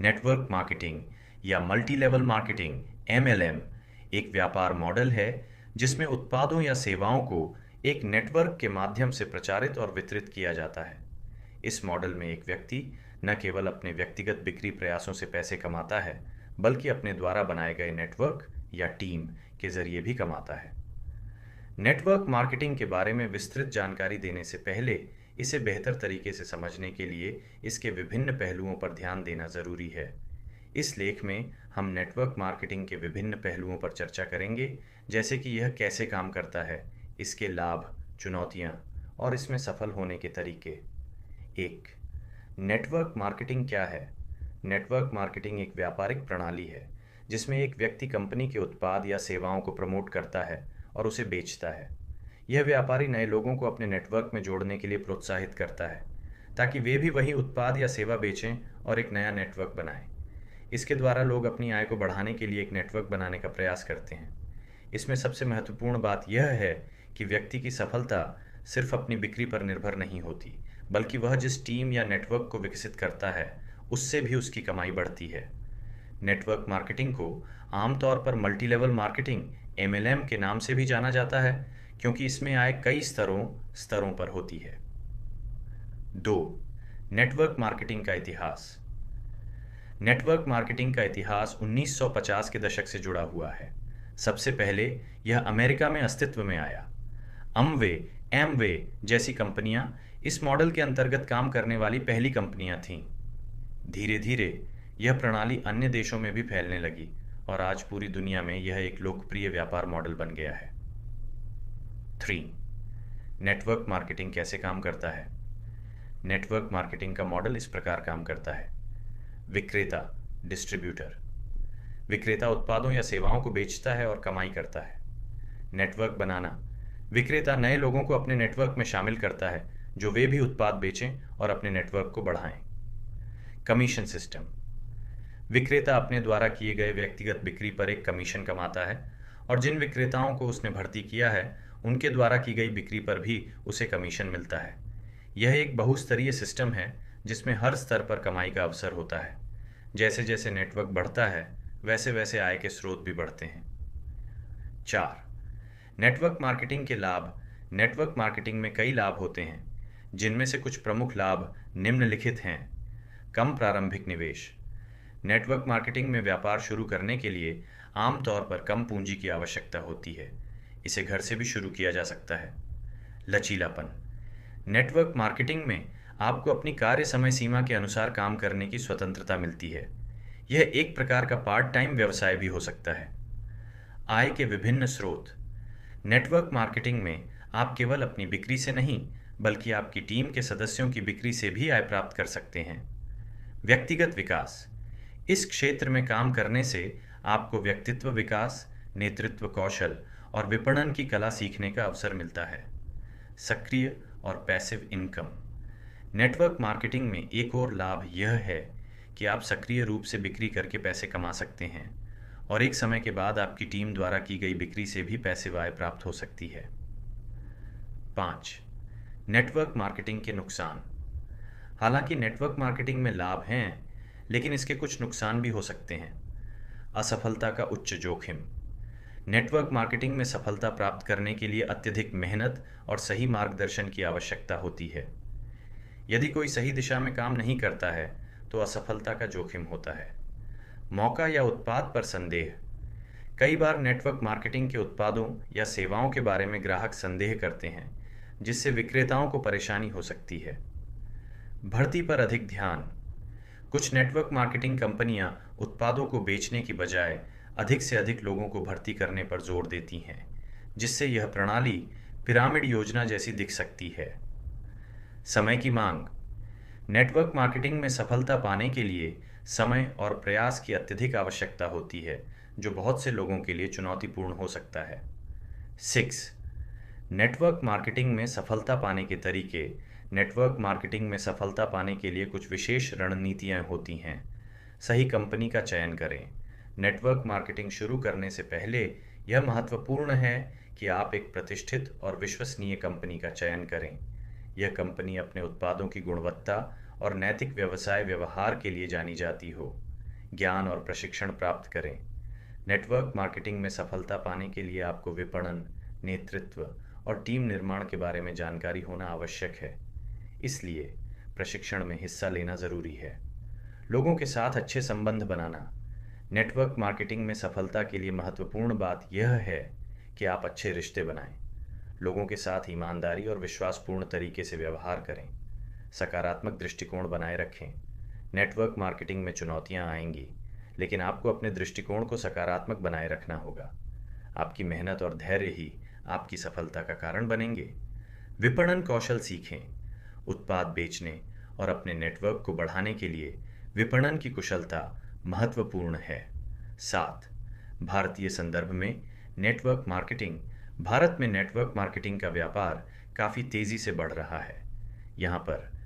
Network marketing या multi level marketing (MLM) एक व्यापार मॉडल है जिसमें उत्पादों या सेवाओं को एक नेटवर्क के माध्यम से प्रचारित और वितरित किया जाता है। इस मॉडल में एक व्यक्ति न केवल अपने व्यक्तिगत बिक्री प्रयासों से पैसे कमाता है, बल्कि अपने द्वारा बनाए गए नेटवर्क या टीम के जरिए भी कमाता है। नेटवर्क मार्केटिंग के बारे में विस्तृत जानकारी देने से पहले इसे बेहतर तरीके से समझने के लिए इसके विभिन्न पहलुओं पर ध्यान देना ज़रूरी है। इस लेख में हम नेटवर्क मार्केटिंग के विभिन्न पहलुओं पर चर्चा करेंगे, जैसे कि यह कैसे काम करता है, इसके लाभ, चुनौतियाँ और इसमें सफल होने के तरीके। 1. नेटवर्क मार्केटिंग क्या है? नेटवर्क मार्केटिंग एक व्यापारिक प्रणाली है जिसमें एक व्यक्ति कंपनी के उत्पाद या सेवाओं को प्रमोट करता है और उसे बेचता है। यह व्यापारी नए लोगों को अपने नेटवर्क में जोड़ने के लिए प्रोत्साहित करता है ताकि वे भी वही उत्पाद या सेवा बेचें और एक नया नेटवर्क बनाएं। इसके द्वारा लोग अपनी आय को बढ़ाने के लिए एक नेटवर्क बनाने का प्रयास करते हैं। इसमें सबसे महत्वपूर्ण बात यह है कि व्यक्ति की सफलता सिर्फ अपनी बिक्री पर निर्भर नहीं होती, बल्कि वह जिस टीम या नेटवर्क को विकसित करता है उससे भी उसकी कमाई बढ़ती है। नेटवर्क मार्केटिंग को आमतौर पर मल्टी लेवल मार्केटिंग (MLM) के नाम से भी जाना जाता है, क्योंकि इसमें आय कई स्तरों पर होती है। 2. नेटवर्क मार्केटिंग का इतिहास। नेटवर्क मार्केटिंग का इतिहास 1950 के दशक से जुड़ा हुआ है। सबसे पहले यह अमेरिका में अस्तित्व में आया। एमवे जैसी कंपनियां इस मॉडल के अंतर्गत काम करने वाली पहली कंपनियां थीं। धीरे धीरे यह प्रणाली अन्य देशों में भी फैलने लगी और आज पूरी दुनिया में यह एक लोकप्रिय व्यापार मॉडल बन गया है। 3. नेटवर्क मार्केटिंग कैसे काम करता है? नेटवर्क मार्केटिंग का मॉडल इस प्रकार काम करता है। विक्रेता डिस्ट्रीब्यूटर। विक्रेता उत्पादों या सेवाओं को बेचता है और कमाई करता है। नेटवर्क बनाना। विक्रेता नए लोगों को अपने नेटवर्क में शामिल करता है जो वे भी उत्पाद बेचें और अपने नेटवर्क को बढ़ाएं। Commission system. विक्रेता अपने द्वारा किए गए व्यक्तिगत बिक्री पर एक कमीशन कमाता है और जिन विक्रेताओं को उसने भर्ती किया है उनके द्वारा की गई बिक्री पर भी उसे कमीशन मिलता है। यह एक बहुस्तरीय सिस्टम है जिसमें हर स्तर पर कमाई का अवसर होता है। जैसे जैसे नेटवर्क बढ़ता है वैसे वैसे आय के स्रोत भी बढ़ते हैं। 4. नेटवर्क मार्केटिंग के लाभ। नेटवर्क मार्केटिंग में कई लाभ होते हैं, जिनमें से कुछ प्रमुख लाभ निम्नलिखित हैं। कम प्रारंभिक निवेश। नेटवर्क मार्केटिंग में व्यापार शुरू करने के लिए आमतौर पर कम पूंजी की आवश्यकता होती है। इसे घर से भी शुरू किया जा सकता है। लचीलापन। नेटवर्क मार्केटिंग में आपको अपनी कार्य समय सीमा के अनुसार काम करने की स्वतंत्रता मिलती है। यह एक प्रकार का पार्ट टाइम व्यवसाय भी हो सकता है। आय के विभिन्न स्रोत। नेटवर्क मार्केटिंग में आप केवल अपनी बिक्री से नहीं, बल्कि आपकी टीम के सदस्यों की बिक्री से भी आय प्राप्त कर सकते हैं। व्यक्तिगत विकास। इस क्षेत्र में काम करने से आपको व्यक्तित्व विकास, नेतृत्व कौशल और विपणन की कला सीखने का अवसर मिलता है। सक्रिय और पैसिव इनकम। नेटवर्क मार्केटिंग में एक और लाभ यह है कि आप सक्रिय रूप से बिक्री करके पैसे कमा सकते हैं और एक समय के बाद आपकी टीम द्वारा की गई बिक्री से भी पैसिव आय प्राप्त हो सकती है। 5. नेटवर्क मार्केटिंग के नुकसान। हालांकि नेटवर्क मार्केटिंग में लाभ हैं, लेकिन इसके कुछ नुकसान भी हो सकते हैं। असफलता का उच्च जोखिम। नेटवर्क मार्केटिंग में सफलता प्राप्त करने के लिए अत्यधिक मेहनत और सही मार्गदर्शन की आवश्यकता होती है। यदि कोई सही दिशा में काम नहीं करता है तो असफलता का जोखिम होता है। मौका या उत्पाद पर संदेह। कई बार नेटवर्क मार्केटिंग के उत्पादों या सेवाओं के बारे में ग्राहक संदेह करते हैं, जिससे विक्रेताओं को परेशानी हो सकती है। भर्ती पर अधिक ध्यान। कुछ नेटवर्क मार्केटिंग कंपनियां उत्पादों को बेचने की बजाय अधिक से अधिक लोगों को भर्ती करने पर जोर देती हैं, जिससे यह प्रणाली पिरामिड योजना जैसी दिख सकती है। समय की मांग। नेटवर्क मार्केटिंग में सफलता पाने के लिए समय और प्रयास की अत्यधिक आवश्यकता होती है, जो बहुत से लोगों के लिए चुनौतीपूर्ण हो सकता है। 6. नेटवर्क मार्केटिंग में सफलता पाने के तरीके। नेटवर्क मार्केटिंग में सफलता पाने के लिए कुछ विशेष रणनीतियाँ होती हैं। सही कंपनी का चयन करें। नेटवर्क मार्केटिंग शुरू करने से पहले यह महत्वपूर्ण है कि आप एक प्रतिष्ठित और विश्वसनीय कंपनी का चयन करें। यह कंपनी अपने उत्पादों की गुणवत्ता और नैतिक व्यवसाय व्यवहार के लिए जानी जाती हो। ज्ञान और प्रशिक्षण प्राप्त करें। नेटवर्क मार्केटिंग में सफलता पाने के लिए आपको विपणन, नेतृत्व और टीम निर्माण के बारे में जानकारी होना आवश्यक है। इसलिए प्रशिक्षण में हिस्सा लेना ज़रूरी है। लोगों के साथ अच्छे संबंध बनाना। नेटवर्क मार्केटिंग में सफलता के लिए महत्वपूर्ण बात यह है कि आप अच्छे रिश्ते बनाएं। लोगों के साथ ईमानदारी और विश्वासपूर्ण तरीके से व्यवहार करें। सकारात्मक दृष्टिकोण बनाए रखें। नेटवर्क मार्केटिंग में चुनौतियां आएंगी, लेकिन आपको अपने दृष्टिकोण को सकारात्मक बनाए रखना होगा। आपकी मेहनत और धैर्य ही आपकी सफलता का कारण बनेंगे। विपणन कौशल सीखें। उत्पाद बेचने और अपने नेटवर्क को बढ़ाने के लिए विपणन की कुशलता महत्वपूर्ण है। 7, भारतीय संदर्भ में नेटवर्क मार्केटिंग। भारत में नेटवर्क मार्केटिंग का व्यापार काफ़ी तेज़ी से बढ़ रहा है। यहाँ पर